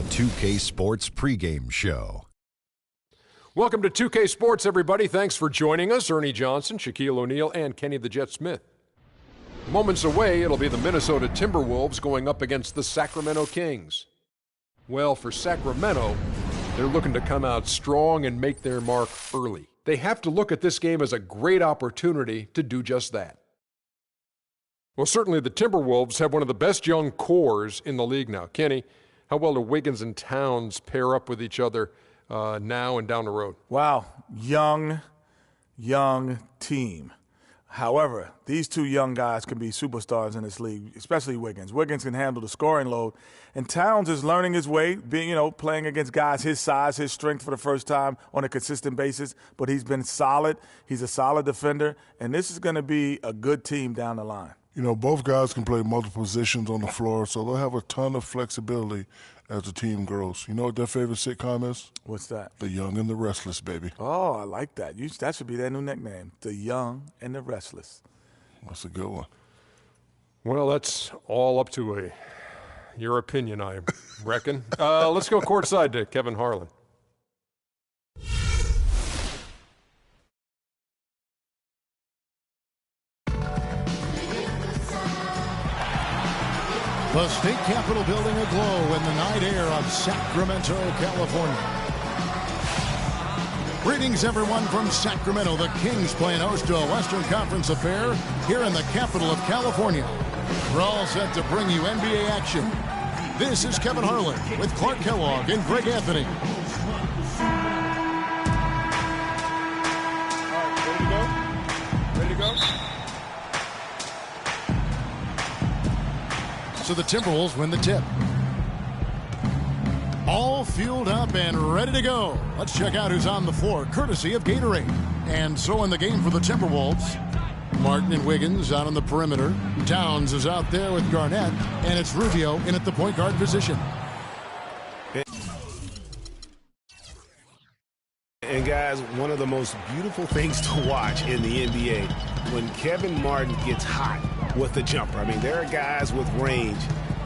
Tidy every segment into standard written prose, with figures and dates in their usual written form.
2K Sports pregame show. Welcome to 2K Sports, everybody. Thanks for joining us. Ernie Johnson, Shaquille O'Neal, and Kenny the Jet Smith. Moments away, it'll be the Minnesota Timberwolves going up against the Sacramento Kings. Well, for Sacramento, they're looking to come out strong and make their mark early. They have to look at this game as a great opportunity to do just that. Well, certainly the Timberwolves have one of the best young cores in the league now. Kenny, how well do Wiggins and Towns pair up with each other now and down the road? Wow, young team. However, these two young guys can be superstars in this league, especially Wiggins. Wiggins can handle the scoring load, and Towns is learning his way, playing against guys his size, his strength for the first time on a consistent basis. But he's been solid. He's a solid defender, and this is going to be a good team down the line. Both guys can play multiple positions on the floor, so they'll have a ton of flexibility as the team grows. You know what their favorite sitcom is? What's that? The Young and the Restless, baby. Oh, I like that. That should be their new nickname, The Young and the Restless. That's a good one. Well, that's all up to your opinion, I reckon. Let's go courtside to Kevin Harlan. The state capitol building aglow in the night air of Sacramento, California. Greetings, everyone, from Sacramento. The Kings playing host to a Western Conference affair here in the capital of California. We're all set to bring you NBA action. This is Kevin Harlan with Clark Kellogg and Greg Anthony. All right, ready to go? So the Timberwolves win the tip. All fueled up and ready to go. Let's check out who's on the floor, courtesy of Gatorade. And so in the game for the Timberwolves, Martin and Wiggins out on the perimeter. Towns is out there with Garnett, and it's Rubio in at the point guard position. And guys, one of the most beautiful things to watch in the NBA, when Kevin Martin gets hot with the jumper. I mean, there are guys with range,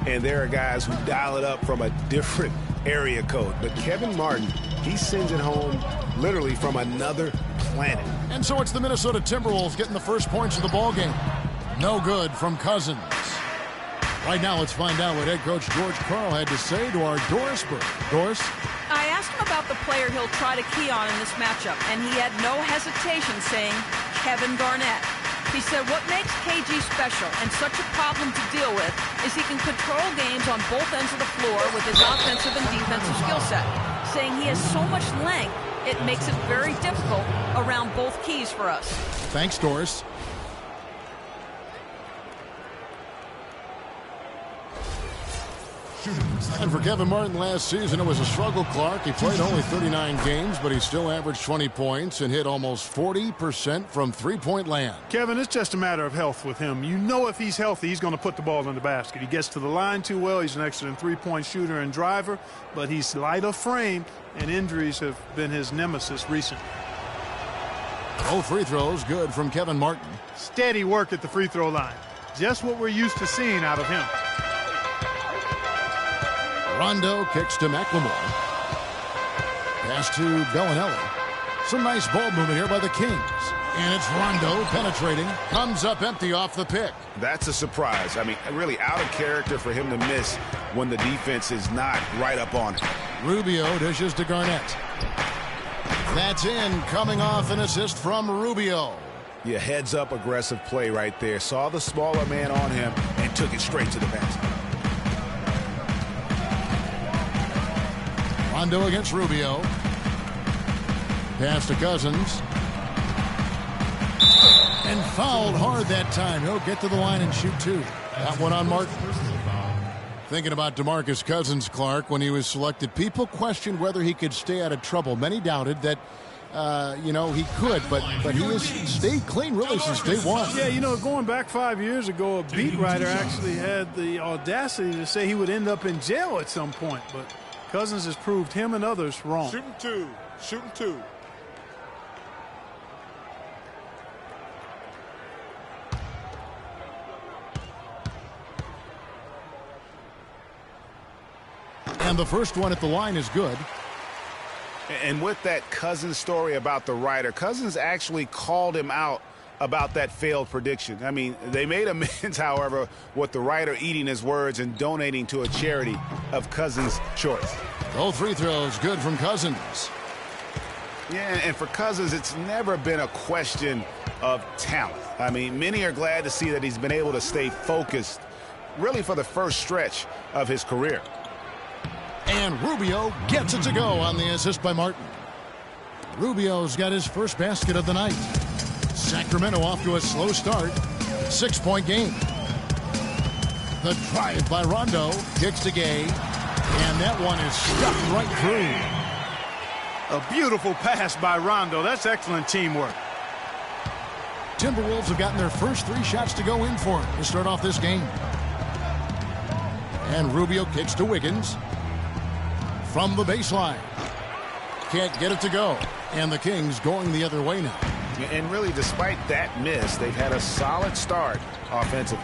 and there are guys who dial it up from a different area code. But Kevin Martin, he sends it home literally from another planet. And so it's the Minnesota Timberwolves getting the first points of the ballgame. No good from Cousins. Right now, let's find out what head coach George Karl had to say to our Doris Burke. Doris? I asked him about the player he'll try to key on in this matchup, and he had no hesitation saying Kevin Garnett. He said what makes KG special and such a problem to deal with is he can control games on both ends of the floor with his offensive and defensive skill set. Saying he has so much length, it makes it very difficult around both keys for us. Thanks, Doris. And for Kevin Martin last season, it was a struggle, Clark. He played only 39 games, but he still averaged 20 points and hit almost 40% from three-point land. Kevin, it's just a matter of health with him. You know if he's healthy, he's going to put the ball in the basket. He gets to the line too well. He's an excellent three-point shooter and driver, but he's light of frame, and injuries have been his nemesis recently. Both free throws good from Kevin Martin. Steady work at the free throw line. Just what we're used to seeing out of him. Rondo kicks to McLemore. Pass to Bellinelli. Some nice ball movement here by the Kings. And it's Rondo penetrating. Comes up empty off the pick. That's a surprise. I mean, really out of character for him to miss when the defense is not right up on him. Rubio dishes to Garnett. That's in, coming off an assist from Rubio. Yeah, heads up aggressive play right there. Saw the smaller man on him and took it straight to the basket. Rondo against Rubio. Pass to Cousins. And fouled hard that time. He'll get to the line and shoot two. That one on Martin. Thinking about DeMarcus Cousins, Clark, when he was selected, people questioned whether he could stay out of trouble. Many doubted that, he could, but he has stayed clean really since day one. Yeah, going back 5 years ago, a beat writer actually had the audacity to say he would end up in jail at some point, but Cousins has proved him and others wrong. Shooting two. And And the first one at the line is good. And with that Cousins story about the writer, Cousins actually called him out about that failed prediction. I mean, they made amends, however, with the writer eating his words and donating to a charity of Cousins' choice. Both free throws good from Cousins. Yeah, and for Cousins, it's never been a question of talent. I mean, many are glad to see that he's been able to stay focused really for the first stretch of his career. And Rubio gets it to go on the assist by Martin. Rubio's got his first basket of the night. Sacramento off to a slow start. 6-point game. The drive by Rondo. Kicks to Gay. And that one is stuck right through. A beautiful pass by Rondo. That's excellent teamwork. Timberwolves have gotten their first 3 shots to go in for him to start off this game. And Rubio kicks to Wiggins. From the baseline. Can't get it to go. And the Kings going the other way now. And really, despite that miss, they've had a solid start offensively.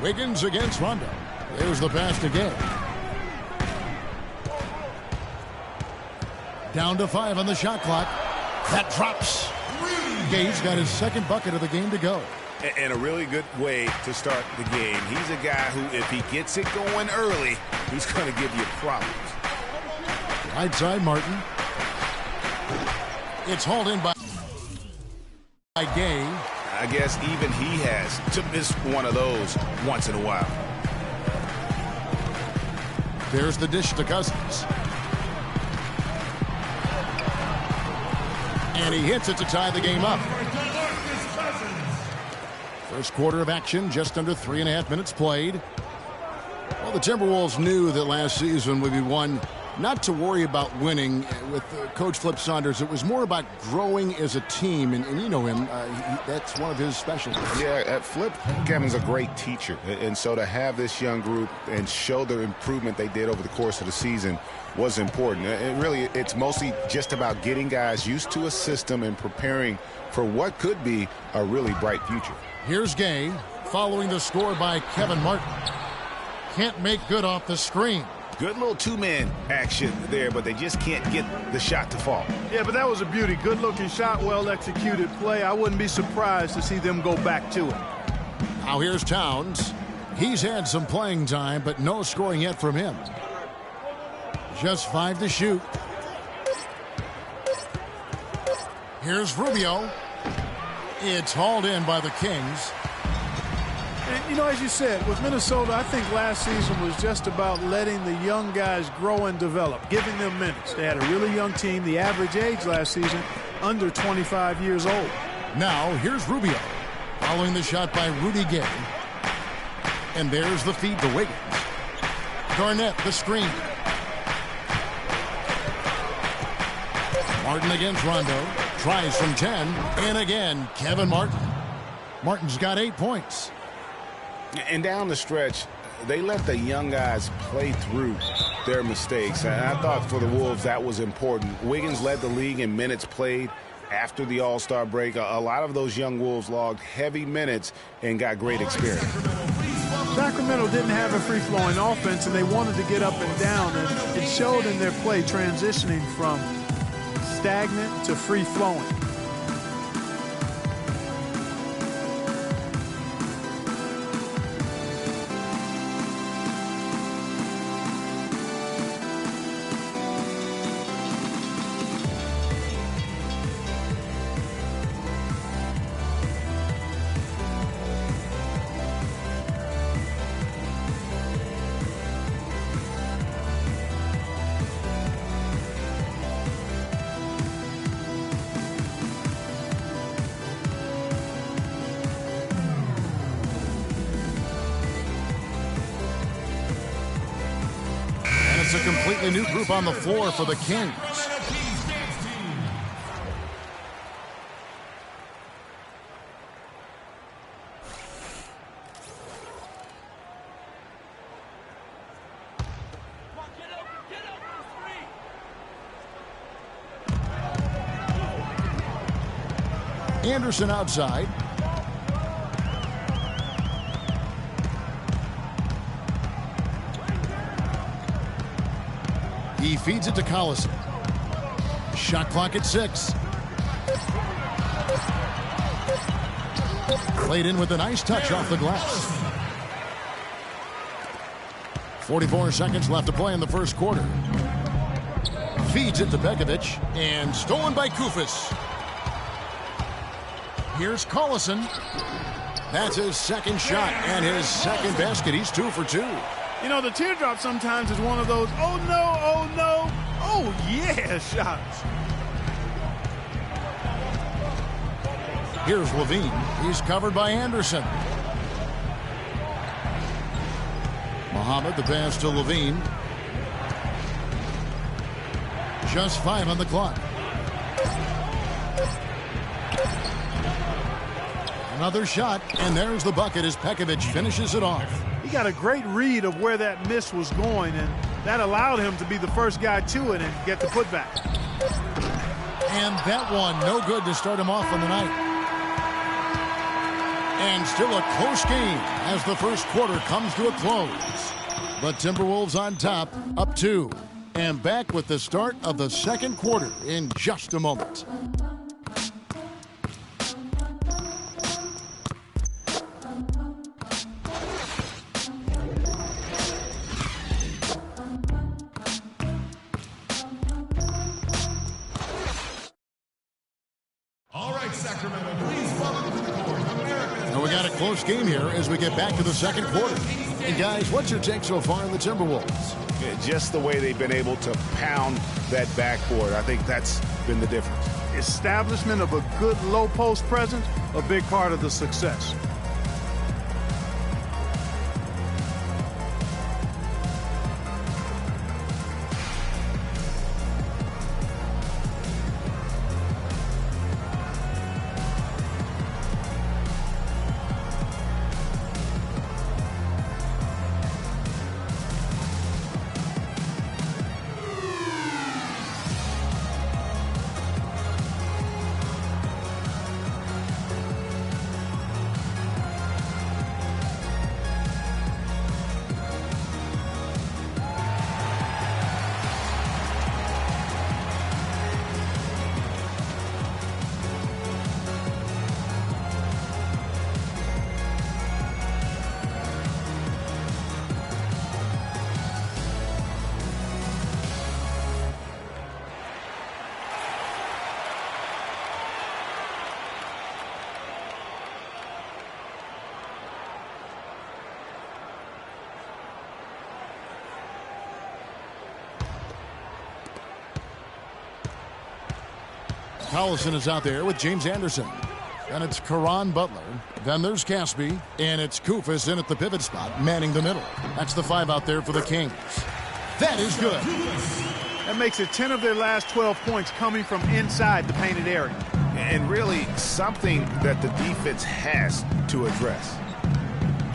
Wiggins against Rondo. There's the pass to Gay. Down to 5 on the shot clock. That drops. Gay's got his second bucket of the game to go. And a really good way to start the game. He's a guy who, if he gets it going early, he's going to give you problems. Right side, Martin. It's hauled in by Gay. I guess even he has to miss one of those once in a while. There's the dish to Cousins. And he hits it to tie the game up. First quarter of action, just under 3.5 minutes played. Well, the Timberwolves knew that last season would be one not to worry about winning with Coach Flip Saunders. It was more about growing as a team, and you know him. That's one of his specialties. Yeah, at Flip, Kevin's a great teacher, and so to have this young group and show the improvement they did over the course of the season was important. And really, it's mostly just about getting guys used to a system and preparing for what could be a really bright future. Here's Gay, following the score by Kevin Martin. Can't make good off the screen. Good little two-man action there, but they just can't get the shot to fall. Yeah, but that was a beauty. Good-looking shot, well-executed play. I wouldn't be surprised to see them go back to it. Now here's Towns. He's had some playing time, but no scoring yet from him. Just 5 to shoot. Here's Rubio. It's hauled in by the Kings. And, you know, as you said, with Minnesota, I think last season was just about letting the young guys grow and develop, giving them minutes. They had a really young team. The average age last season, under 25 years old. Now, here's Rubio. Following the shot by Rudy Gay. And there's the feed to Wiggins. Garnett, the screen. Martin against Rondo. Tries from 10. And again, Kevin Martin. Martin's got 8 points. And down the stretch, they let the young guys play through their mistakes. And I thought for the Wolves that was important. Wiggins led the league in minutes played after the All-Star break. A lot of those young Wolves logged heavy minutes and got great experience. Sacramento didn't have a free-flowing offense, and they wanted to get up and down. And it showed in their play, transitioning from stagnant to free-flowing. It's a completely new group on the floor for the Kings. Anderson. Anderson outside. He feeds it to Collison. Shot clock at 6. Played in with a nice touch off the glass. 44 seconds left to play in the first quarter. Feeds it to Pekovic, and stolen by Koufos. Here's Collison. That's his second shot and his second basket. He's 2 for 2. You know, the teardrop sometimes is one of those, oh no, oh no, oh yeah shots. Here's Levine. He's covered by Anderson. Muhammad, the pass to Levine. Just 5 on the clock. Another shot, and there's the bucket as Pekovic finishes it off. He got a great read of where that miss was going, and that allowed him to be the first guy to it and get the putback. And that one, no good to start him off on the night. And still a close game as the first quarter comes to a close. The Timberwolves on top, up 2. And back with the start of the second quarter in just a moment. All right, Sacramento, please follow to the court. And we got a close game here as we get back to the second quarter. And guys, what's your take so far on the Timberwolves? Just the way they've been able to pound that backboard. I think that's been the difference. Establishment of a good low post presence, a big part of the success. Collison is out there with James Anderson. And it's Caron Butler. Then there's Caspi. And it's Koufos in at the pivot spot, manning the middle. That's the 5 out there for the Kings. That is good. That makes it 10 of their last 12 points coming from inside the painted area. And really something that the defense has to address.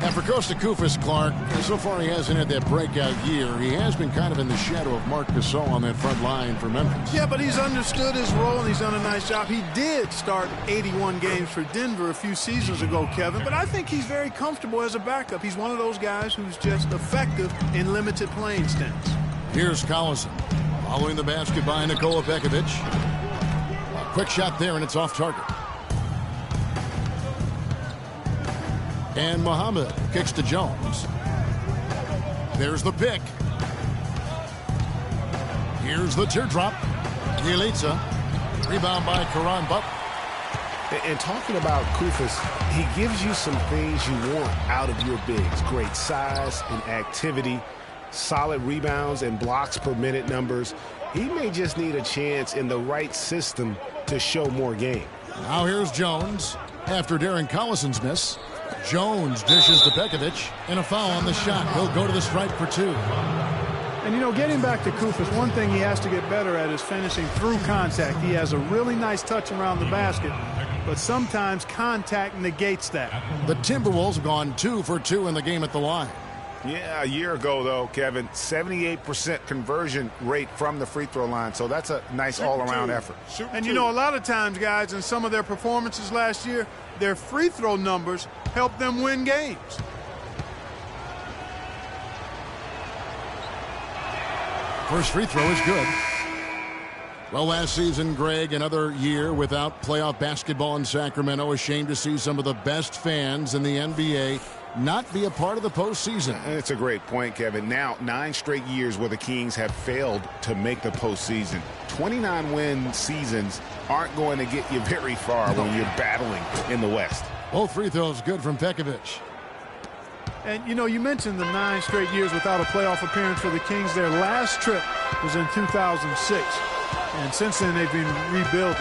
And for Costa Koufos, Clark, so far he hasn't had that breakout year. He has been kind of in the shadow of Marc Gasol on that front line for Memphis. Yeah, but he's understood his role and he's done a nice job. He did start 81 games for Denver a few seasons ago, Kevin, but I think he's very comfortable as a backup. He's one of those guys who's just effective in limited playing stints. Here's Collison following the basket by Nikola Pekovic. A quick shot there, and it's off target. And Muhammad kicks to Jones. There's the pick. Here's the teardrop. Bjelica. Rebound by Caron Butler. And talking about Koufos, he gives you some things you want out of your bigs. Great size and activity, solid rebounds and blocks per minute numbers. He may just need a chance in the right system to show more game. Now here's Jones. After Darren Collison's miss, Jones dishes to Pekovic, and a foul on the shot. He'll go to the stripe for 2. And, you know, getting back to Koufos, one thing he has to get better at is finishing through contact. He has a really nice touch around the basket, but sometimes contact negates that. The Timberwolves have gone 2 for 2 in the game at the line. Yeah, a year ago, though, Kevin, 78% conversion rate from the free throw line. So that's a nice all-around effort. And, you know, a lot of times, guys, in some of their performances last year, their free throw numbers helped them win games. First free throw is good. Well, last season, Greg, another year without playoff basketball in Sacramento. A shame to see some of the best fans in the NBA not be a part of the postseason. It's a great point, Kevin. Now, 9 straight years where the Kings have failed to make the postseason. 29-win seasons aren't going to get you very far when you're battling in the West. Both free throws good from Pekovic. And, you know, you mentioned the 9 straight years without a playoff appearance for the Kings. Their last trip was in 2006. And since then, they've been rebuilding.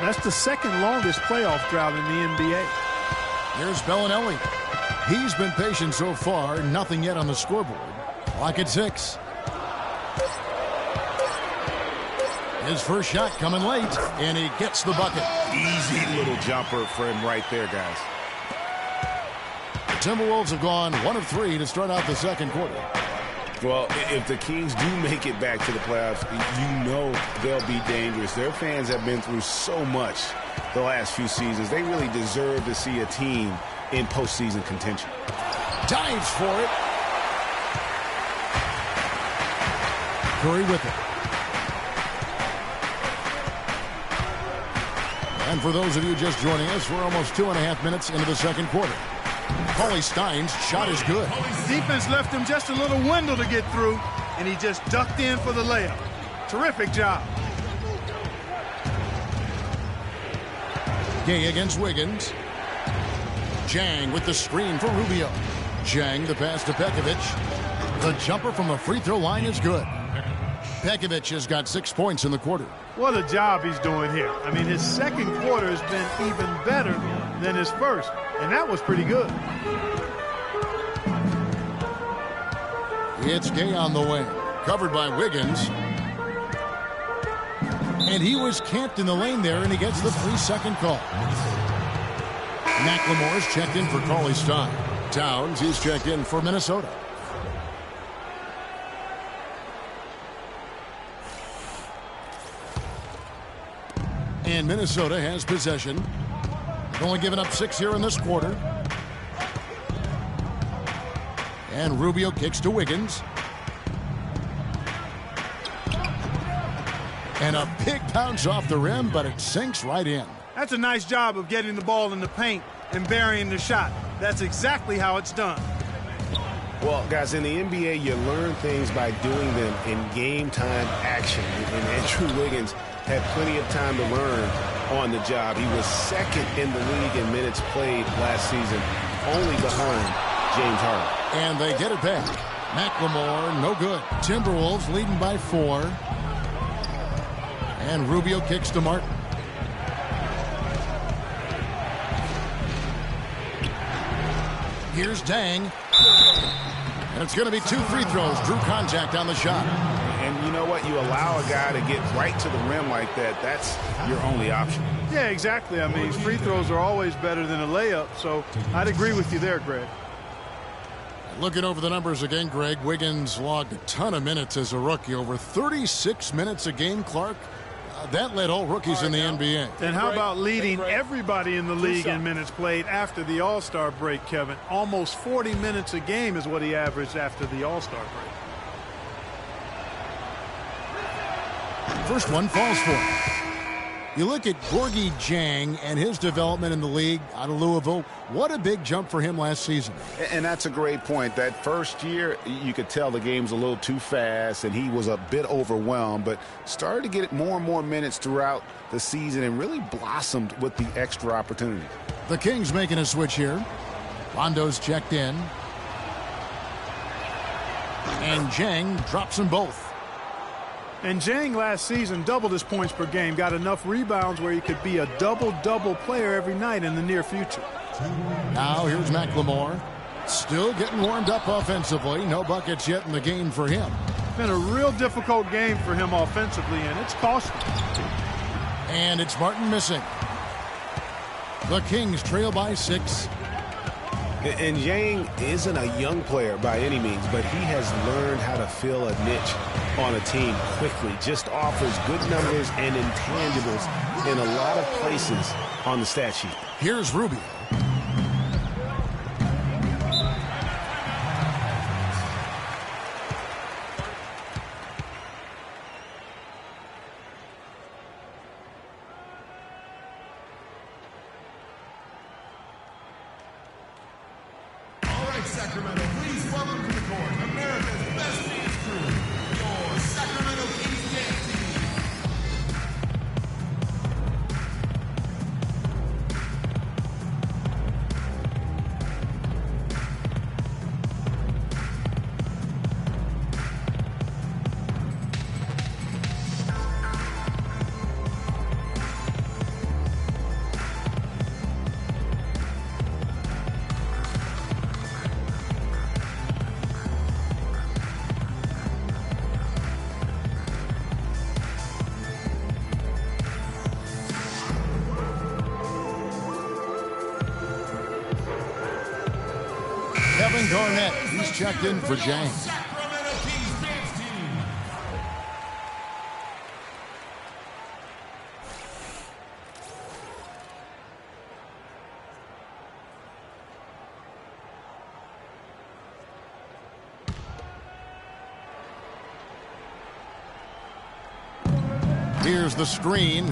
That's the second longest playoff drought in the NBA. Here's Bellinelli. He's been patient so far. Nothing yet on the scoreboard. Clock at 6. His first shot coming late, and he gets the bucket. Easy little jumper for him right there, guys. The Timberwolves have gone 1 of 3 to start out the second quarter. Well, if the Kings do make it back to the playoffs, you know they'll be dangerous. Their fans have been through so much the last few seasons. They really deserve to see a team in postseason contention. Dives for it. Curry with it. And for those of you just joining us, we're almost 2.5 minutes into the second quarter. Paulie Stein's shot is good. Defense left him just a little window to get through, and he just ducked in for the layup. Terrific job. Gay against Wiggins. Jang with the screen for Rubio. Jang the pass to Pekovic. The jumper from the free throw line is good. Pekovic has got 6 points in the quarter. What a job he's doing here. I mean, his second quarter has been even better than his first, and that was pretty good. It's Gay on the wing. Covered by Wiggins. And he was camped in the lane there, and he gets the 3-second call. McLemore's checked in for Paulie Stein. Towns, he's checked in for Minnesota. And Minnesota has possession. Only given up 6 here in this quarter. And Rubio kicks to Wiggins. And a big bounce off the rim, but it sinks right in. That's a nice job of getting the ball in the paint and burying the shot. That's exactly how it's done. Well, guys, in the NBA, you learn things by doing them in game-time action. And Andrew Wiggins had plenty of time to learn on the job. He was second in the league in minutes played last season, only behind James Harden. And they get it back. McLemore, no good. Timberwolves leading by 4. And Rubio kicks to Martin. Here's Dang. And it's going to be 2 free throws. Drew contact on the shot. And you know what? You allow a guy to get right to the rim like that. That's your only option. Yeah, exactly. I mean, free throws are always better than a layup, so I'd agree with you there, Greg. Looking over the numbers again, Greg, Wiggins logged a ton of minutes as a rookie. Over 36 minutes a game, Clark. That led all rookies in the NBA. And how about leading everybody in the league in minutes played after the All-Star break, Kevin? Almost 40 minutes a game is what he averaged after the All-Star break. First one falls for him. You look at Gorgie Jang and his development in the league out of Louisville. What a big jump for him last season. And that's a great point. That first year, you could tell the game's a little too fast, and he was a bit overwhelmed, but started to get more and more minutes throughout the season and really blossomed with the extra opportunity. The Kings making a switch here. Londo's checked in. And Jang drops them both. And Jang last season doubled his points per game, got enough rebounds where he could be a double-double player every night in the near future. Now here's McLemore. Still getting warmed up offensively. No buckets yet in the game for him. It's been a real difficult game for him offensively, and it's costly. And it's Martin missing. The Kings trail by 6. And Yang isn't a young player by any means, but he has learned how to fill a niche on a team quickly. Just offers good numbers and intangibles in a lot of places on the stat sheet. Here's Rubio. Garnett, he's checked in for Jang. Sacramento Kings dance team. Here's the screen.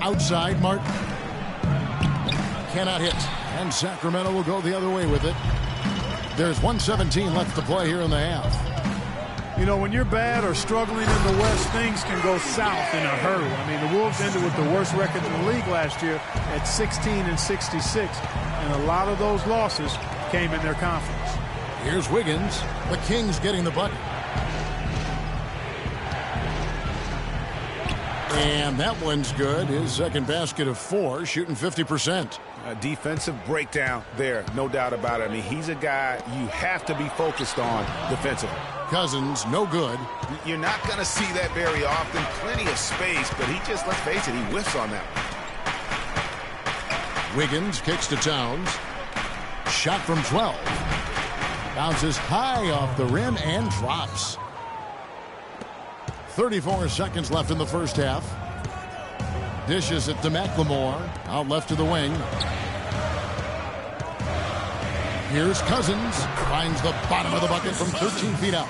Outside, Martin. Cannot hit. And Sacramento will go the other way with it. There's 1:17 left to play here in the half. You know, when you're bad or struggling in the West, things can go south in a hurry. I mean, the Wolves ended with the worst record in the league last year at 16-66. And a lot of those losses came in their conference. Here's Wiggins. The Kings getting the bucket. And that one's good. His second basket of 4, shooting 50%. A defensive breakdown there, no doubt about it. I mean, he's a guy you have to be focused on defensively. Cousins, no good. You're not going to see that very often. Plenty of space, but he just, let's face it, he whiffs on that one. Wiggins kicks to Towns. Shot from 12. Bounces high off the rim and drops. 34 seconds left in the first half. Dishes it to McLemore. Out left to the wing. Here's Cousins. Finds the bottom of the bucket from 13 feet out.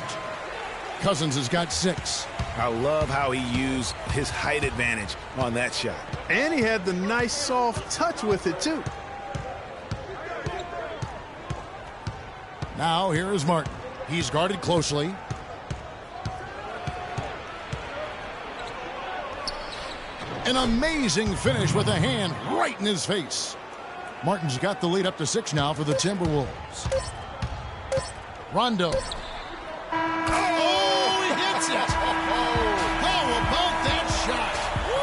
Cousins has got 6. I love how he used his height advantage on that shot. And he had the nice soft touch with it, too. Now here is Martin. He's guarded closely. An amazing finish with a hand right in his face. Martin's got the lead up to 6 now for the Timberwolves. Rondo. Oh, he hits it. How about that shot?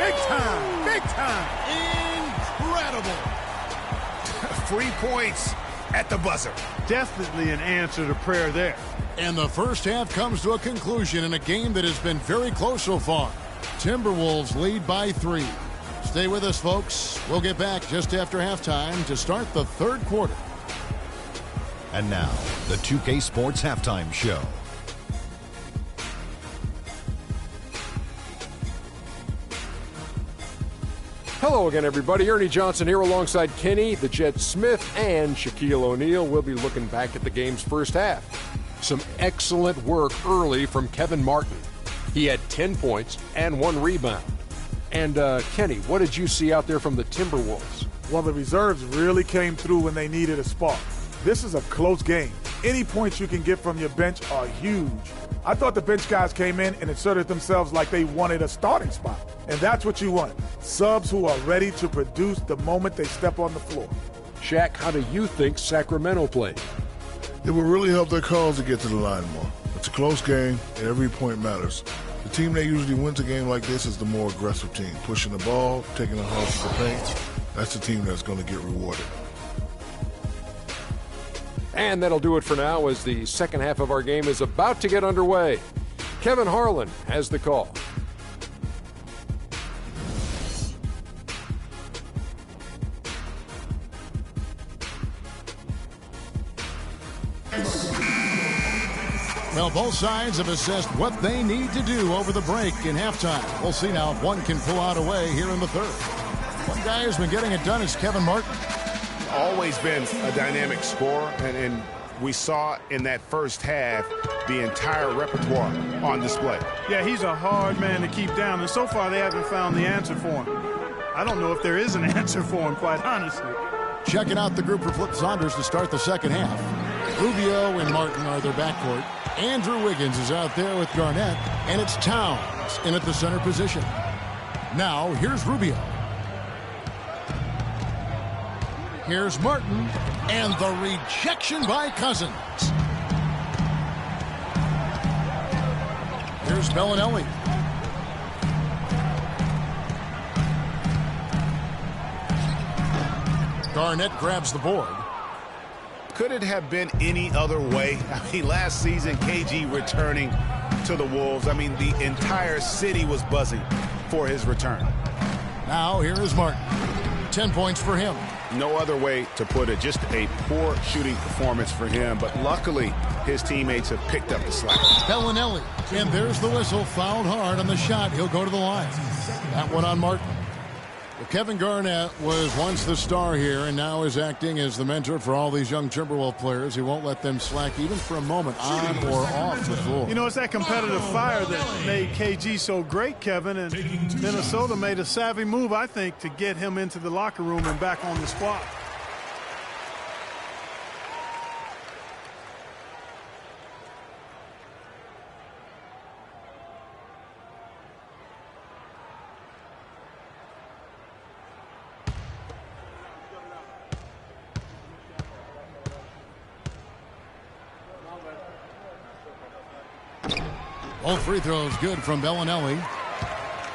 Big time. Big time. Incredible. 3 points at the buzzer. Definitely an answer to prayer there. And the first half comes to a conclusion in a game that has been very close so far. Timberwolves lead by 3. Stay with us, folks. We'll get back just after halftime to start the third quarter. And now, the 2K Sports Halftime Show. Hello again, everybody. Ernie Johnson here alongside Kenny, the Jet Smith, and Shaquille O'Neal. We'll be looking back at the game's first half. Some excellent work early from Kevin Martin. He had 10 points and 1 rebound. And, Kenny, what did you see out there from the Timberwolves? Well, the reserves really came through when they needed a spark. This is a close game. Any points you can get from your bench are huge. I thought the bench guys came in and asserted themselves like they wanted a starting spot. And that's what you want. Subs who are ready to produce the moment they step on the floor. Shaq, how do you think Sacramento played? It will really help their cause to get to the line more. It's a close game, and every point matters. The team that usually wins a game like this is the more aggressive team, pushing the ball, taking the hard to the paint. That's the team that's going to get rewarded. And that'll do it for now as the second half of our game is about to get underway. Kevin Harlan has the call. Well, both sides have assessed what they need to do over the break in halftime. We'll see now if one can pull out a way here in the third. One guy who's been getting it done is Kevin Martin. Always been a dynamic scorer, and we saw in that first half the entire repertoire on display. Yeah, he's a hard man to keep down, and so far they haven't found the answer for him. I don't know if there is an answer for him, quite honestly. Checking out the group for Flip Saunders to start the second half. Rubio and Martin are their backcourt. Andrew Wiggins is out there with Garnett, and it's Towns in at the center position. Now, here's Rubio. Here's Martin, and the rejection by Cousins. Here's Bellinelli. Garnett grabs the board. Could it have been any other way? I mean, last season, KG returning to the Wolves. I mean, the entire city was buzzing for his return. Now, here is Martin. 10 points for him. No other way to put it. Just a poor shooting performance for him. But luckily, his teammates have picked up the slack. Bellinelli. And there's the whistle. Fouled hard on the shot. He'll go to the line. That one on Martin. Well, Kevin Garnett was once the star here and now is acting as the mentor for all these young Timberwolves players. He won't let them slack even for a moment on or off the floor. You know, it's that competitive fire that made KG so great, Kevin, and Minnesota made a savvy move, I think, to get him into the locker room and back on the squad. All free throws good from Bellinelli.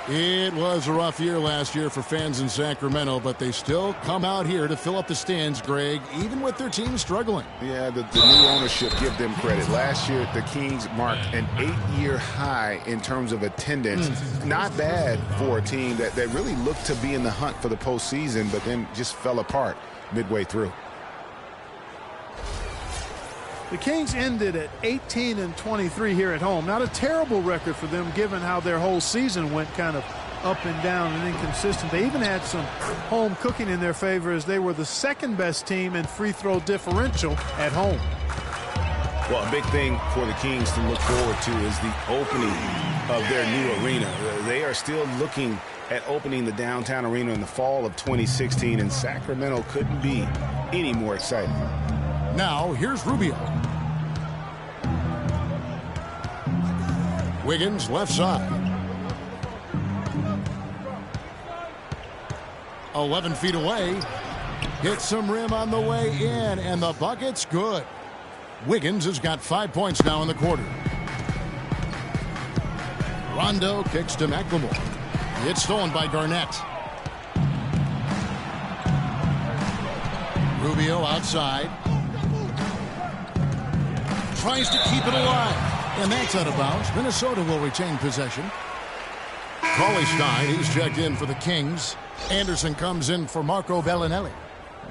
It was a rough year last year for fans in Sacramento, but they still come out here to fill up the stands, Greg, even with their team struggling. Yeah, the new ownership, give them credit. Last year, the Kings marked an 8-year high in terms of attendance. Not bad for a team that really looked to be in the hunt for the postseason, but then just fell apart midway through. The Kings ended at 18-23 here at home. Not a terrible record for them given how their whole season went kind of up and down and inconsistent. They even had some home cooking in their favor as they were the second best team in free throw differential at home. Well, a big thing for the Kings to look forward to is the opening of their new arena. They are still looking at opening the downtown arena in the fall of 2016, and Sacramento couldn't be any more exciting. Now, here's Rubio. Wiggins, left side. 11 feet away. Hits some rim on the way in, and the bucket's good. Wiggins has got 5 points now in the quarter. Rondo kicks to McLemore. It's stolen by Garnett. Rubio outside. Tries to keep it alive. And that's out of bounds. Minnesota will retain possession. Cauley-Stein, he's checked in for the Kings. Anderson comes in for Marco Bellinelli.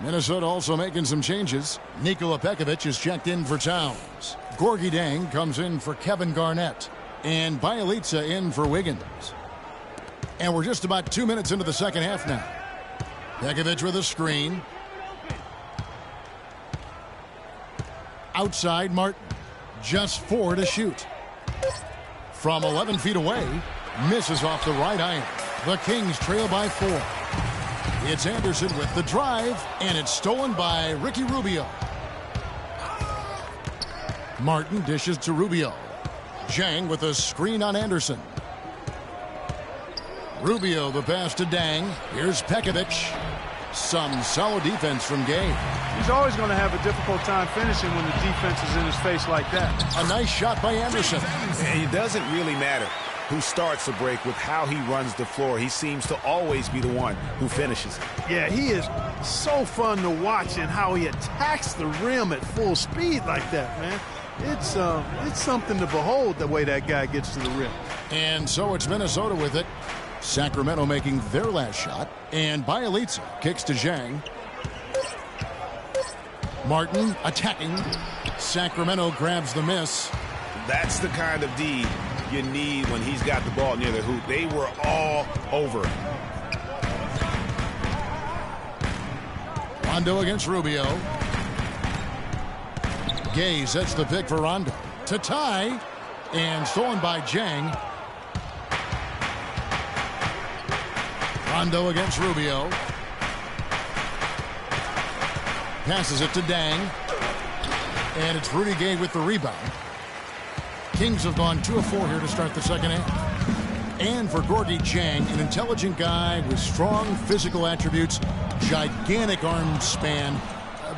Minnesota also making some changes. Nikola Pekovic is checked in for Towns. Gorgui Dieng comes in for Kevin Garnett. And Bjelica in for Wiggins. And we're just about 2 minutes into the second half now. Pekovic with a screen. Outside Martin. Just 4 to shoot. From 11 feet away, misses off the right iron. The Kings trail by 4. It's Anderson with the drive, and it's stolen by Ricky Rubio. Martin dishes to Rubio. Zhang with a screen on Anderson. Rubio the pass to Dang. Here's Pekovic. Some solid defense from Gay. He's always going to have a difficult time finishing when the defense is in his face like that. A nice shot by Anderson. And it doesn't really matter who starts the break with how he runs the floor. He seems to always be the one who finishes it. Yeah, he is so fun to watch and how he attacks the rim at full speed like that, man. It's something to behold the way that guy gets to the rim. And so it's Minnesota with it. Sacramento making their last shot. And Bjelica kicks to Zhang. Martin attacking. Sacramento grabs the miss. That's the kind of D you need when he's got the ball near the hoop. They were all over it. Rondo against Rubio. Gay sets the pick for Rondo. To tie. And stolen by Zhang. Rondo against Rubio. Passes it to Dang. And it's Rudy Gay with the rebound. Kings have gone 2 of 4 here to start the second half. And for Gorgui Dieng, an intelligent guy with strong physical attributes, gigantic arm span,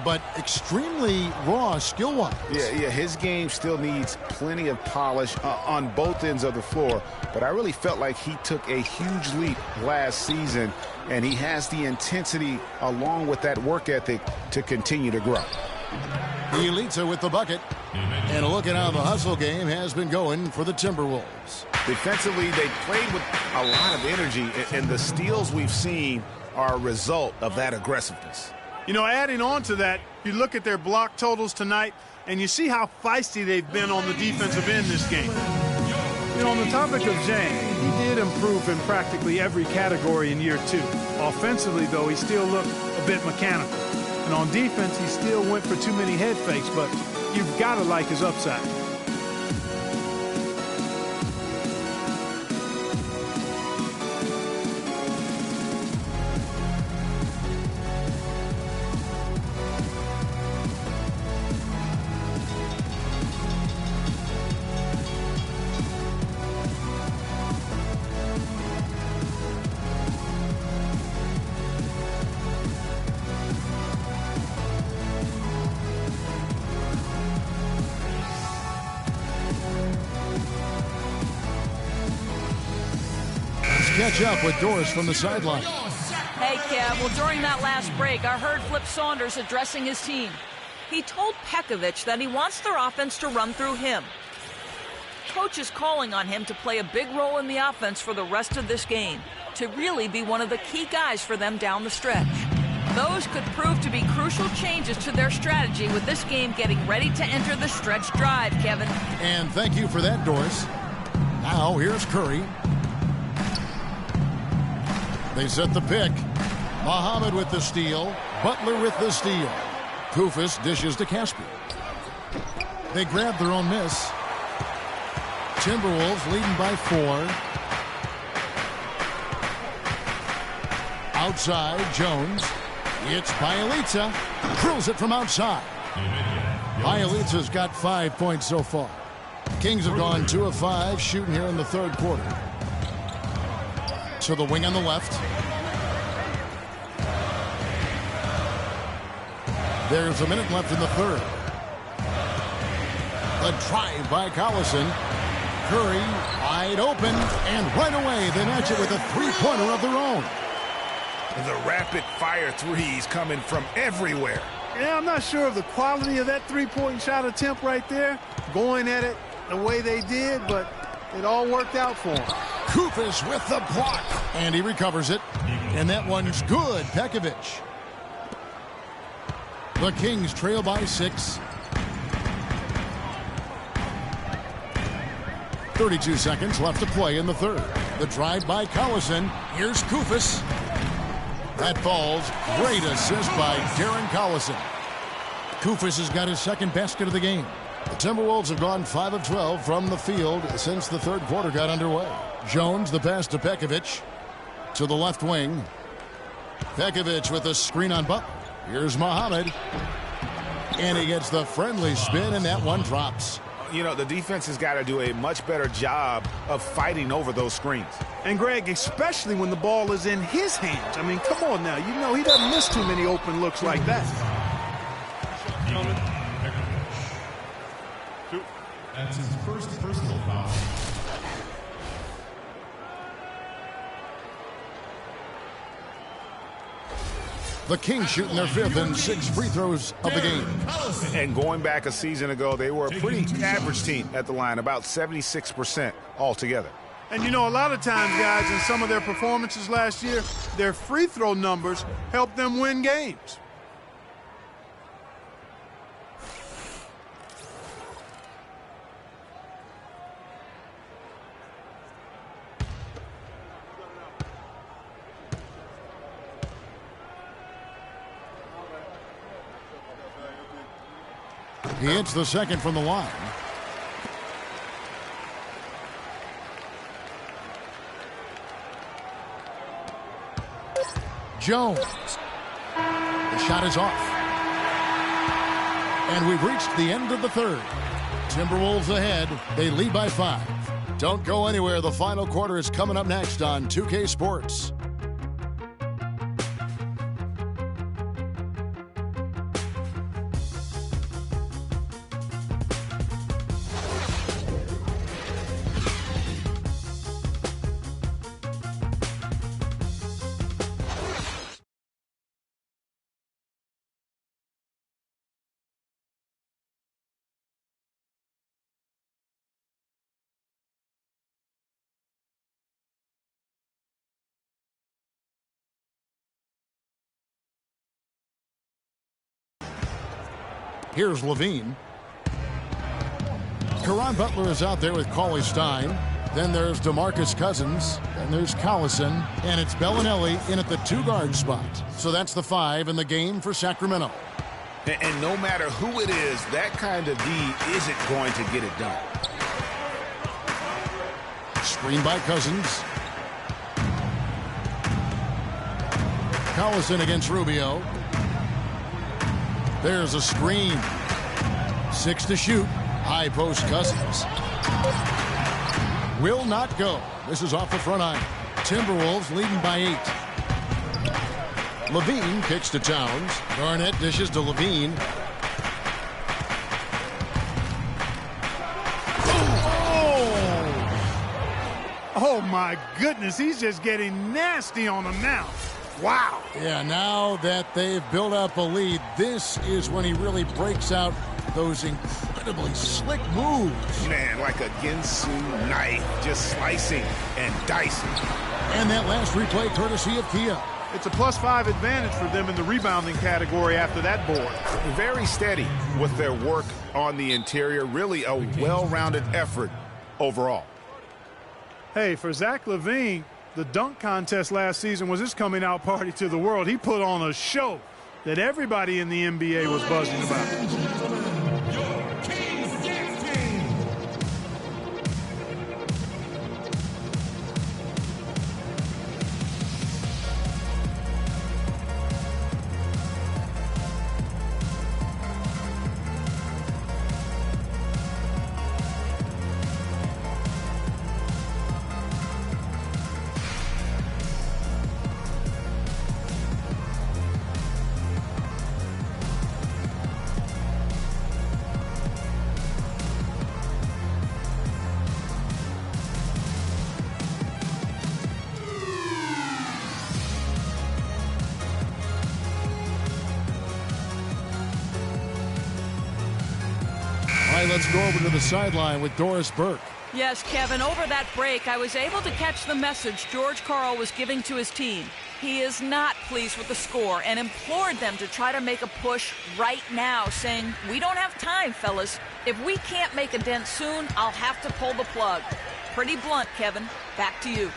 but extremely raw skill-wise. Yeah, his game still needs plenty of polish on both ends of the floor. But I really felt like he took a huge leap last season, and he has the intensity along with that work ethic to continue to grow. Bjelica with the bucket. And a look at how the hustle game has been going for the Timberwolves. Defensively, they played with a lot of energy, and the steals we've seen are a result of that aggressiveness. You know, adding on to that, you look at their block totals tonight, and you see how feisty they've been on the defensive end this game. You know, on the topic of James, he did improve in practically every category in year 2. Offensively, though, he still looked a bit mechanical. And on defense, he still went for too many head fakes, but you've got to like his upside. Catch up with Doris from the sideline. Hey, Kev. Well, during that last break, I heard Flip Saunders addressing his team. He told Pekovic that he wants their offense to run through him. Coach is calling on him to play a big role in the offense for the rest of this game, to really be one of the key guys for them down the stretch. Those could prove to be crucial changes to their strategy with this game getting ready to enter the stretch drive, Kevin. And thank you for that, Doris. Now, here's Curry. They set the pick. Muhammad with the steal. Butler with the steal. Kufis dishes to Caspi. They grab their own miss. Timberwolves leading by 4. Outside, Jones. It's Bielitsa. Drills it from outside. Bielitsa's got 5 points so far. Kings have gone 2 of 5 shooting here in the third quarter. To the wing on the left. There's a minute left in the third. The drive by Collison. Curry wide open, and right away they match it with a three-pointer of their own. The rapid-fire threes coming from everywhere. Yeah, I'm not sure of the quality of that three-point shot attempt right there, going at it the way they did, but it all worked out for him. Kufis with the block, and he recovers it, and that one's good. Pekovic. The Kings trail by 6. 32 seconds left to play in the third. The drive by Collison. Here's Kufis. That falls. Great assist by Darren Collison. Kufis has got his second basket of the game. The Timberwolves have gone 5 of 12 from the field since the third quarter got underway. Jones, the pass to Pekovic. To the left wing. Pekovic with a screen on Butler. Here's Muhammad. And he gets the friendly spin, and that one drops. You know, the defense has got to do a much better job of fighting over those screens. And, Greg, especially when the ball is in his hands. I mean, come on now. You know he doesn't miss too many open looks like that. That's his first personal foul. The Kings shooting their 5th and 6th free throws of the game. And going back a season ago, they were a pretty average team at the line, about 76% altogether. And, you know, a lot of times, guys, in some of their performances last year, their free throw numbers helped them win games. He hits the second from the line. Jones. The shot is off. And we've reached the end of the third. Timberwolves ahead. They lead by 5. Don't go anywhere. The final quarter is coming up next on 2K Sports. Here's Levine. Caron Butler is out there with Cauley Stein. Then there's DeMarcus Cousins. Then there's Collison. And it's Bellinelli in at the 2-guard spot. So that's the 5 in the game for Sacramento. And no matter who it is, that kind of D isn't going to get it done. Screen by Cousins. Collison against Rubio. There's a screen. 6 to shoot. High post Cousins. Will not go. This is off the front iron. Timberwolves leading by 8. Levine kicks to Towns. Garnett dishes to Levine. Oh, my goodness. He's just getting nasty on him now. Wow. Yeah, now that they've built up a lead, this is when he really breaks out those incredibly slick moves. Man, like a Ginsu knife, just slicing and dicing. And that last replay courtesy of Kia. It's a +5 advantage for them in the rebounding category after that board. Very steady with their work on the interior. Really a well-rounded effort overall. Hey, for Zach LaVine, the dunk contest last season was his coming out party to the world. He put on a show that everybody in the NBA was buzzing about. Let's go over to the sideline with Doris Burke. Yes, Kevin, over that break, I was able to catch the message George Karl was giving to his team. He is not pleased with the score and implored them to try to make a push right now, saying, "We don't have time, fellas. If we can't make a dent soon, I'll have to pull the plug." Pretty blunt, Kevin. Back to you.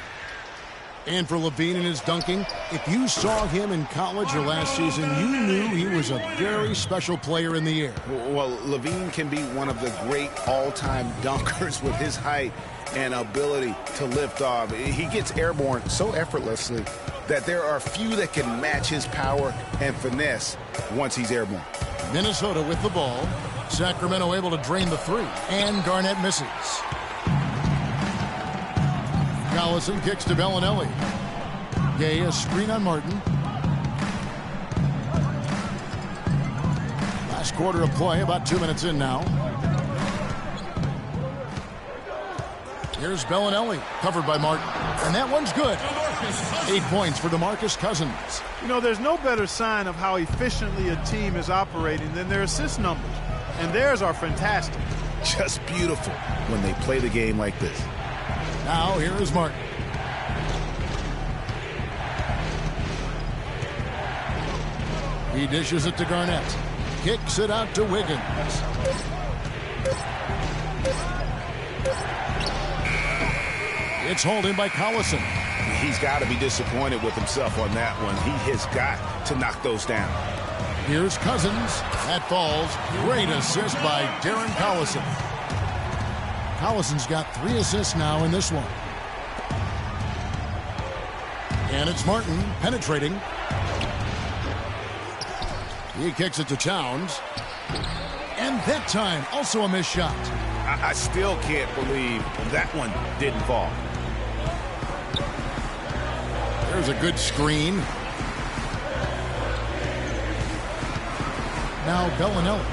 And for Levine and his dunking, if you saw him in college or last season, you knew he was a very special player in the air. Well, Levine can be one of the great all-time dunkers with his height and ability to lift off. He gets airborne so effortlessly that there are few that can match his power and finesse once he's airborne. Minnesota with the ball. Sacramento able to drain the 3. And Garnett misses. Collison kicks to Bellinelli. Gay, a screen on Martin. Last quarter of play, about 2 minutes in now. Here's Bellinelli, covered by Martin. And that one's good. 8 points for DeMarcus Cousins. You know, there's no better sign of how efficiently a team is operating than their assist numbers. And theirs are fantastic. Just beautiful when they play the game like this. Now here is Martin. He dishes it to Garnett. Kicks it out to Wiggins. It's holding by Collison. He's got to be disappointed with himself on that one. He has got to knock those down. Here's Cousins. That falls. Great assist by Darren Collison. Collison's got 3 assists now in this one. And it's Martin penetrating. He kicks it to Towns. And that time, also a missed shot. I still can't believe that one didn't fall. There's a good screen. Now Bellinelli.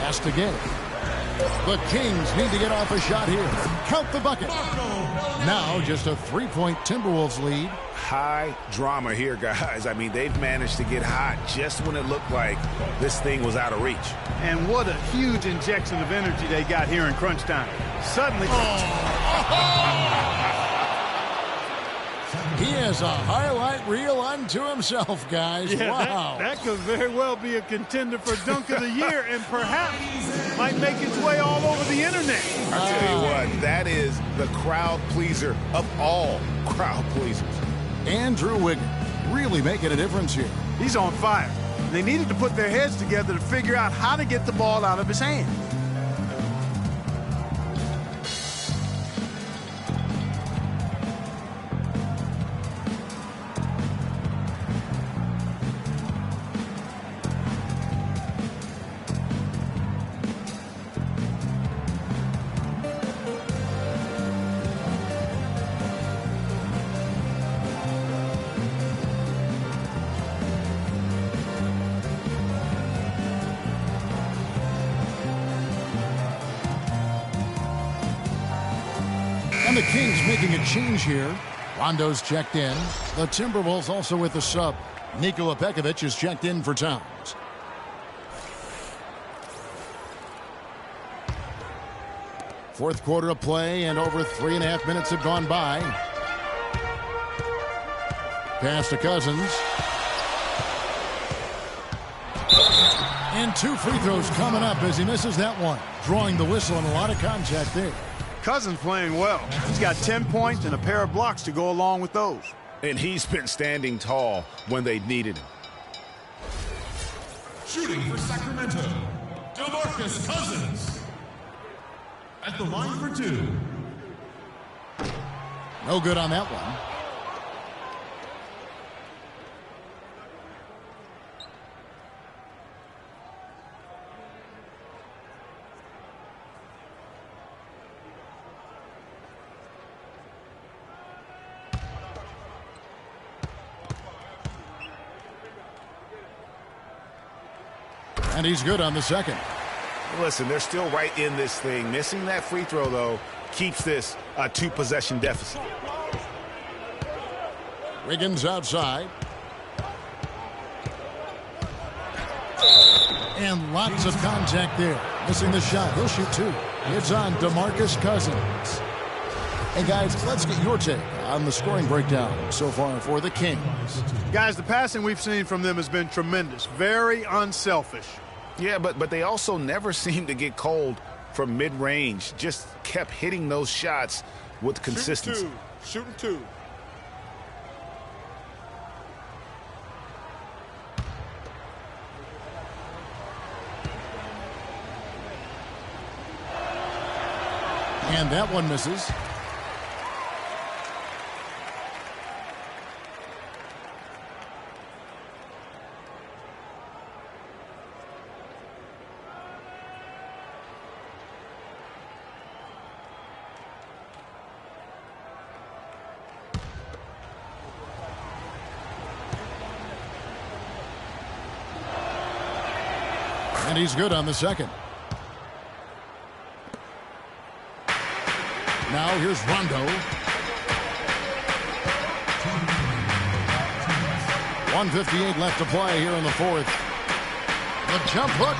Pass to Gay. The Kings need to get off a shot here. Count the bucket. Now just a 3-point Timberwolves lead. High drama here, guys. I mean, they've managed to get hot just when it looked like this thing was out of reach. And what a huge injection of energy they got here in crunch time. Suddenly... He has a highlight reel unto himself, guys. Yeah, wow. That could very well be a contender for Dunk of the Year and perhaps might make its way all over the internet. I tell you what, that is the crowd pleaser of all crowd pleasers. Andrew Wiggins really making a difference here. He's on fire. They needed to put their heads together to figure out how to get the ball out of his hand. And the Kings making a change here. Rondo's checked in. The Timberwolves also with the sub. Nikola Pekovic is checked in for Towns. Fourth quarter of play, and over 3.5 minutes have gone by. Pass to Cousins. And 2 free throws coming up as he misses that one. Drawing the whistle and a lot of contact there. Cousins playing well. He's got 10 points and a pair of blocks to go along with those. And he's been standing tall when they needed him. Shooting for Sacramento, DeMarcus Cousins. At the line for 2. No good on that one. And he's good on the second. Listen, they're still right in this thing. Missing that free throw, though, keeps this a 2-possession deficit. Wiggins outside. And lots of contact there. Missing the shot. He'll shoot 2. It's on DeMarcus Cousins. And guys, let's get your take on the scoring breakdown so far for the Kings. Guys, the passing we've seen from them has been tremendous. Very unselfish. Yeah, but they also never seem to get cold from mid-range. Just kept hitting those shots with consistency. Shooting 2. And that one misses. And he's good on the second. Now here's Rondo. 1:58 left to play here in the fourth. The jump hook.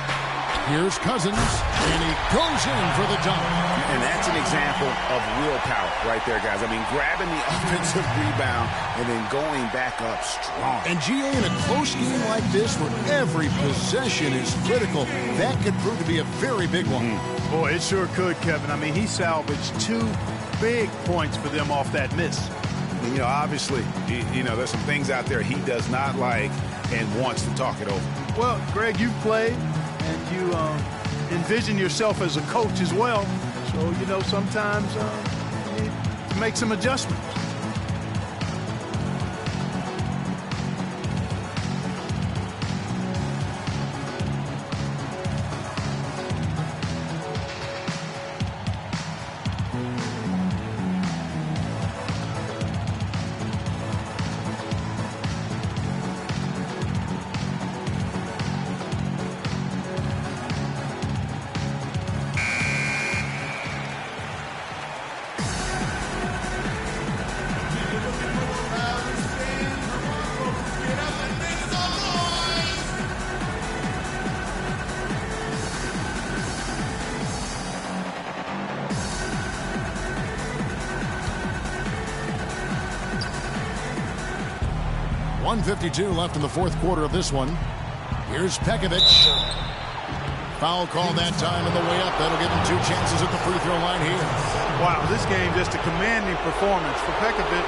Here's Cousins, and he goes in for the dunk. And that's an example of willpower right there, guys. I mean, grabbing the offensive rebound and then going back up strong. And GA, in a close game like this where every possession is critical, that could prove to be a very big one. Boy, it sure could, Kevin. I mean, he salvaged 2 big points for them off that miss. You know, obviously, there's some things out there he does not like and wants to talk it over. Well, Greg, you've played, and you envision yourself as a coach as well. So, sometimes you need to make some adjustments. 1:52 left in the fourth quarter of this one. Here's Pekovic. Foul call that time on the way up. That'll give him 2 chances at the free throw line here. Wow, this game just a commanding performance for Pekovic.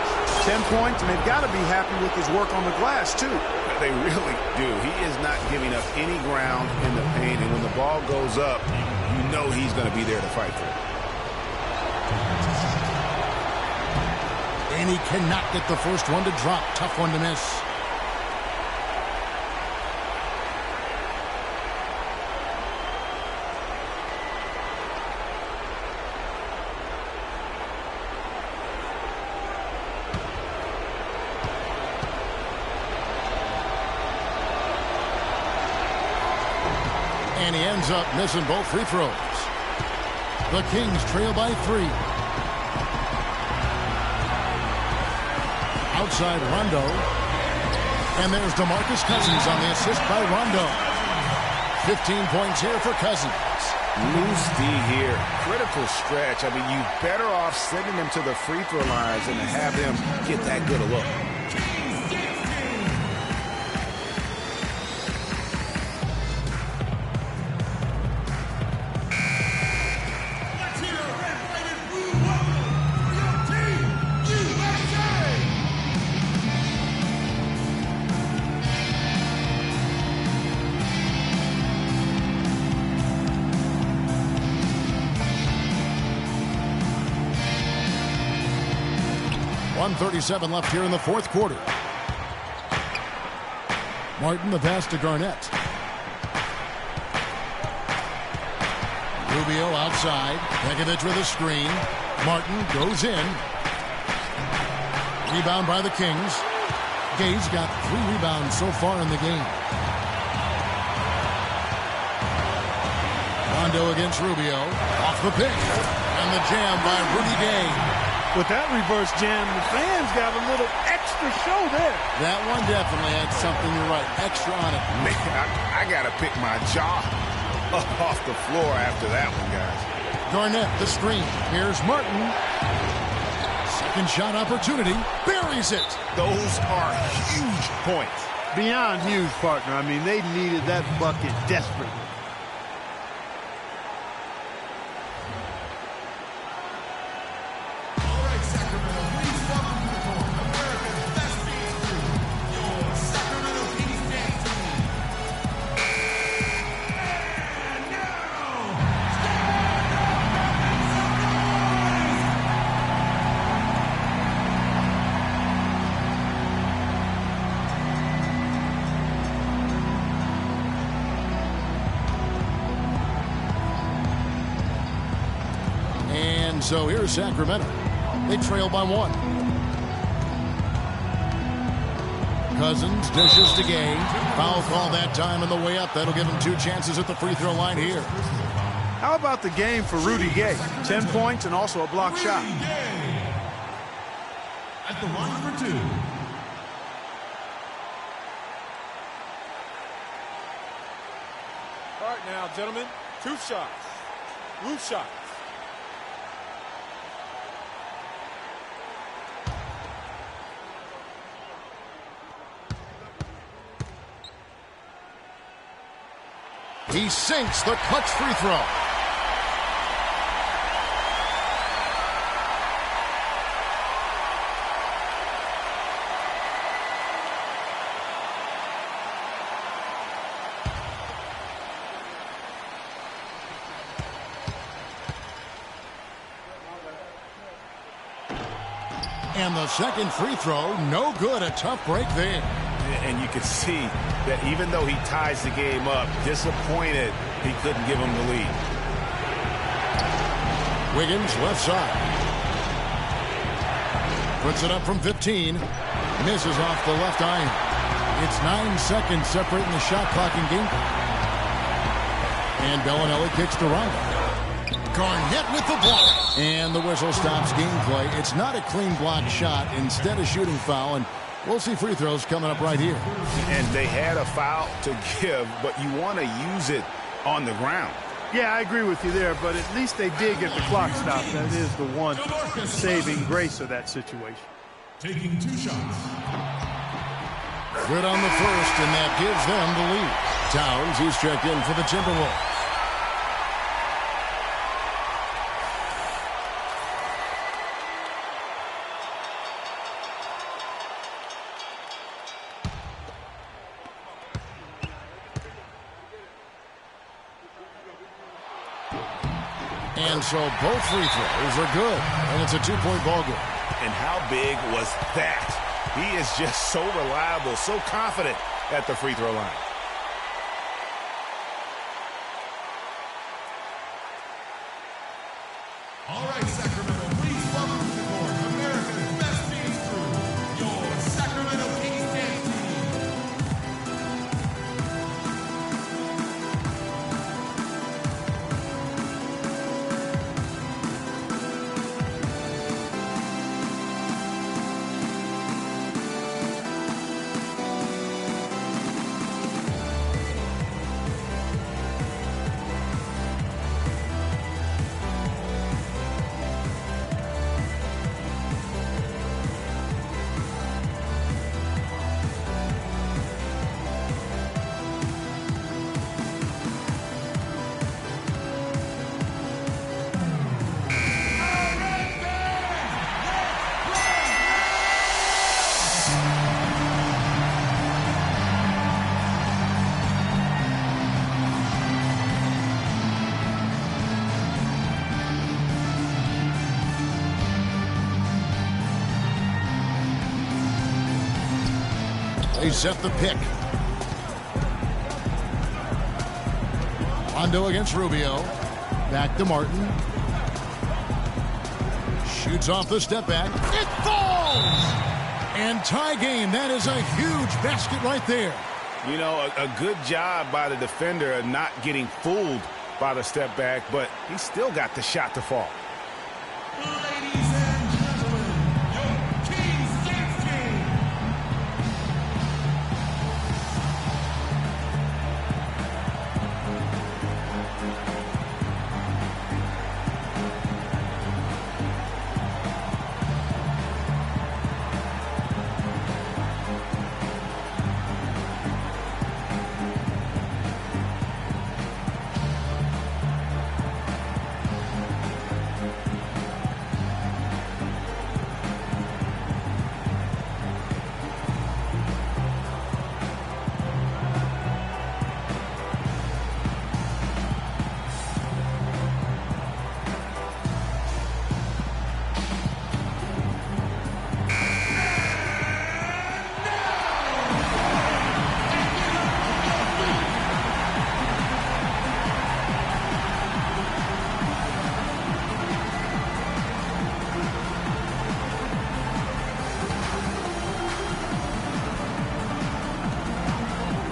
10 points, and they've got to be happy with his work on the glass, too. They really do. He is not giving up any ground in the paint, and when the ball goes up, you know he's going to be there to fight for it. And he cannot get the first one to drop. Tough one to miss. And he ends up missing both free throws. The Kings trail by 3. Outside Rondo. And there's DeMarcus Cousins on the assist by Rondo. 15 points here for Cousins. Loose D here. Critical stretch. I mean, you're better off sending him to the free throw lines than to have him get that good a look. .37 left here in the fourth quarter. Martin, the pass to Garnett. Rubio outside. Pekovic with a screen. Martin goes in. Rebound by the Kings. Gay's got 3 rebounds so far in the game. Rondo against Rubio. Off the pick. And the jam by Rudy Gay. With that reverse jam, the fans got a little extra show there. That one definitely had something, you're right, extra on it. Man, I got to pick my jaw up off the floor after that one, guys. Garnett, the screen. Here's Martin. Second shot opportunity. Buries it. Those are huge points. Beyond huge, partner. I mean, they needed that bucket desperately. So here's Sacramento. They trail by 1. Cousins dishes to Gay. Foul call that time on the way up. That'll give him 2 chances at the free throw line here. How about the game for Rudy Gay? 10 points and also a block shot. At the line for 2. All right now, gentlemen, 2 shots. Roof shots. He sinks the clutch free throw. And the second free throw, no good. A tough break there. And you can see that even though he ties the game up, disappointed he couldn't give him the lead. Wiggins left side. Puts it up from 15. Misses off the left iron. It's 9 seconds separating the shot clock and game. And Bellinelli kicks to Rondo. Garnett with the block. And the whistle stops gameplay. It's not a clean block shot. Instead, a shooting foul. And we'll see free throws coming up right here. And they had a foul to give, but you want to use it on the ground. Yeah, I agree with you there, but at least they did get the clock stopped. That is the one saving grace of that situation. Taking 2 shots. Good on the first, and that gives them the lead. Towns, he's checked in for the Timberwolves. And so both free throws are good, and it's a two-point ball game. And how big was that? He is just so reliable, so confident at the free throw line. All right, Sacramento, please welcome to the court America's best dance crew, your Sacramento Kings dance team. They set the pick. Rondo against Rubio. Back to Martin. Shoots off the step back. It falls! And tie game. That is a huge basket right there. You know, a good job by the defender of not getting fooled by the step back, but he still got the shot to fall. Ladies and gentlemen, your Kings dance team.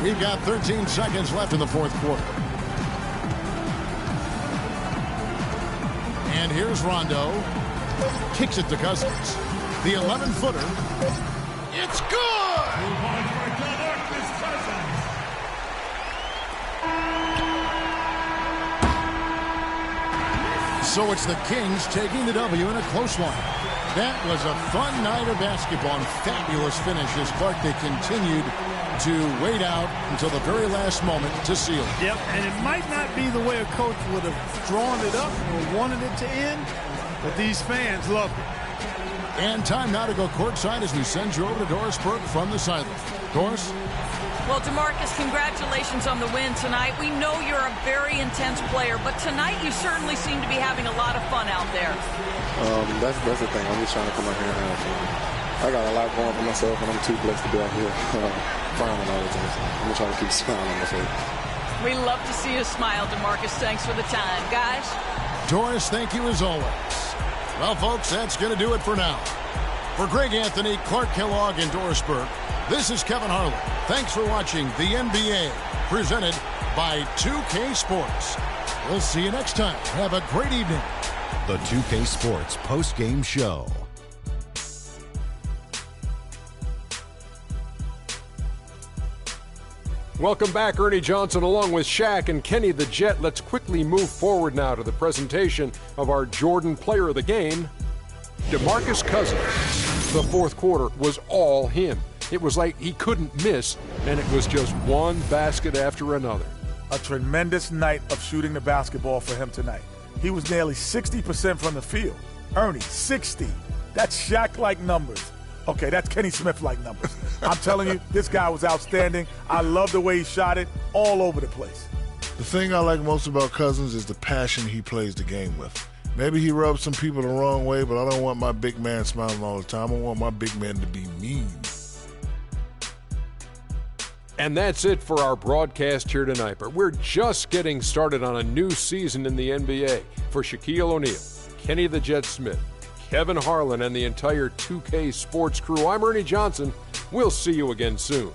We've got 13 seconds left in the fourth quarter. And here's Rondo. Kicks it to Cousins. The 11-footer. It's good! So it's the Kings taking the W in a close one. That was a fun night of basketball and fabulous finish as Clark, they continued to wait out until the very last moment to seal it. Yep, and it might not be the way a coach would have drawn it up or wanted it to end, but these fans loved it. And time now to go courtside as we send you over to Doris Burke from the sideline. Doris? Well, DeMarcus, congratulations on the win tonight. We know you're a very intense player, but tonight you certainly seem to be having a lot of fun out there. That's the thing. I'm just trying to come out here and have fun. I got a lot going for myself, and I'm too blessed to be out here frowning all the time. So I'm going to try to keep smiling on my face. We love to see you smile, DeMarcus. Thanks for the time. Guys? Doris, thank you as always. Well, folks, that's going to do it for now. For Greg Anthony, Clark Kellogg, and Doris Burke, this is Kevin Harlan. Thanks for watching the NBA, presented by 2K Sports. We'll see you next time. Have a great evening. The 2K Sports post-game show. Welcome back, Ernie Johnson, along with Shaq and Kenny the Jet. Let's quickly move forward now to the presentation of our Jordan Player of the Game, DeMarcus Cousins. The fourth quarter was all him. It was like he couldn't miss, and it was just one basket after another. A tremendous night of shooting the basketball for him tonight. He was nearly 60% from the field. Ernie, 60. That's Shaq-like numbers. Okay, that's Kenny Smith-like numbers. I'm telling you, this guy was outstanding. I love the way he shot it all over the place. The thing I like most about Cousins is the passion he plays the game with. Maybe he rubs some people the wrong way, but I don't want my big man smiling all the time. I want my big man to be mean. And that's it for our broadcast here tonight. But we're just getting started on a new season in the NBA. For Shaquille O'Neal, Kenny the Jet Smith, Kevin Harlan, and the entire 2K Sports crew, I'm Ernie Johnson. We'll see you again soon.